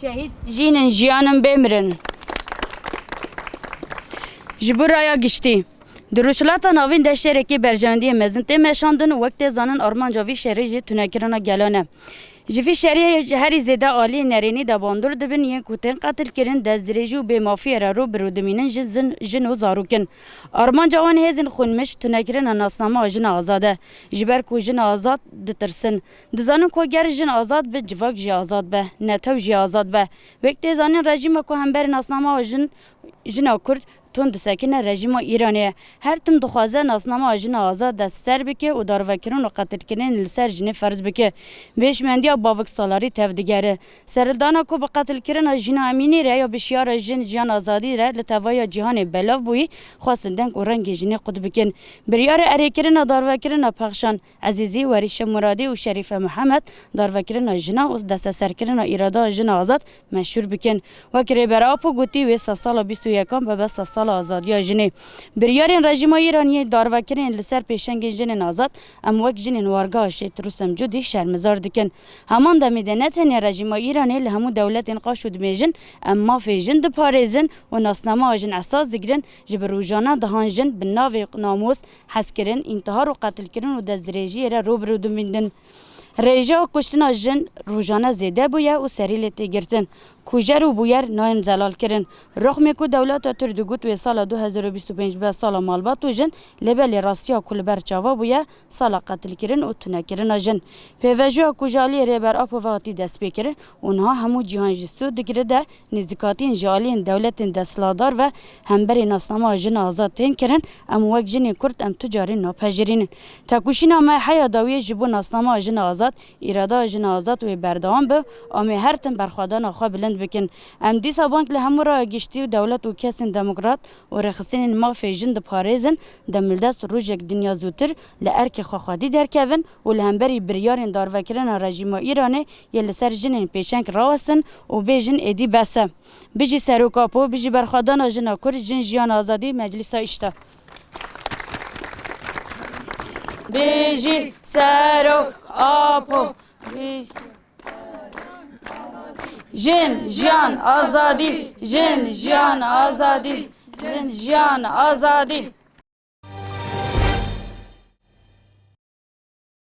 Şehit jinin jiyanın bemirin. Jiburaya geçti. Duruşlata navin de şereki berjandiye mezin te meşandın vakti zanın Armanca vi şehri tünekirana gelene. Jivi şehri her izede ali nereni de bandur dibin yen kuten katil kirin dezdireju be mafiyera ro birudiminin jin o zarukin. Armanca wan hezin xunmiş tünekirana nasnama ajin azade. Jiber ku jin azad ditirsin. Dizanın ko ger jin azad be civak ji azad be. Netev ji azad be. Vakti zanın rejime ko hember nasnama ajin jina Kurd تون دسکنه رژیم ایرانی هر تم دخوازه ناسنامه آجین آزاد دست سر بکه و داروکرون و قتل کنن لسر جنی فرض بکه بیش مندیا باوک سالاری تفدیگره سردانا کو به قتل کردن جن امینی را یا بشیار جن جان آزادی را لتوای جهان بلاف بوی خواستندن و رنگ جنی قد بکن بریار اریکرن داروکرون پخشان عزیزی وریش مرادی و شریف محمد داروکرون جنا و دست سرکرن ایرادا جن آزاد مشهور بکن و کری براپو گوتی و سال 21 به بس سال آزادی جنی بریارین رژیم ایرانی داروکرین لسر پیشنگ جنین آزاد ام وک جنین وارگاه شیط رسم جدی شرمزار دکن همان دمیده نتنی رژیم ایرانی لهمو دولت انقاشود میجن ام مافی جن دپارزن و ناسنامه آجن اساس دگرن جبر روزانه دهان جن بناوی ناموس حسکرین انتحار و قتل کرن و دزدریجی را روبرو دمیدن رژا کشتن جن روزانه زیده بوده و سریلت گرتن کوجر و بویر ناین زلال کرن رقمی کو دولت تردگوت و سال 2025 به سال مالبات و جن لبل راستیا کل برچاوا بوده سال قتل کرن و تنه کرن جن پیوجو کوجالی ریبر اپو وقتی دست بکرن اونها همو جهان جسو دگره ده نزدیکاتین جالین دولت دستلادار و همبری ناسنامه جن آزاد تین کرن ام وک جن کرد ام تجاری ناپجرین تکوشین ام حیا داوی جبو ناسنامه جن آزاد اراده جن آزاد و بردوام به ام هر تن برخوادن آخا بلند بکن ام دیسا بانک لهمورا گشتی و دولت و کسین دموکرات و رخصتین مافی جن د پاریزن دملدست روزک دنیا زوتر لارک خواخادی درکون و لهمبری بریارین داروکران رژیم ایرانی یل سر جنین پیشنگ راوستن و بیجن ادی بسه بیجی سروکاپو بیجی برخوادن جن کور جن جیان آزادی مجلس اشتا بیجی سروکاپو جن جان آزادی جن جان آزادی جن جان آزادی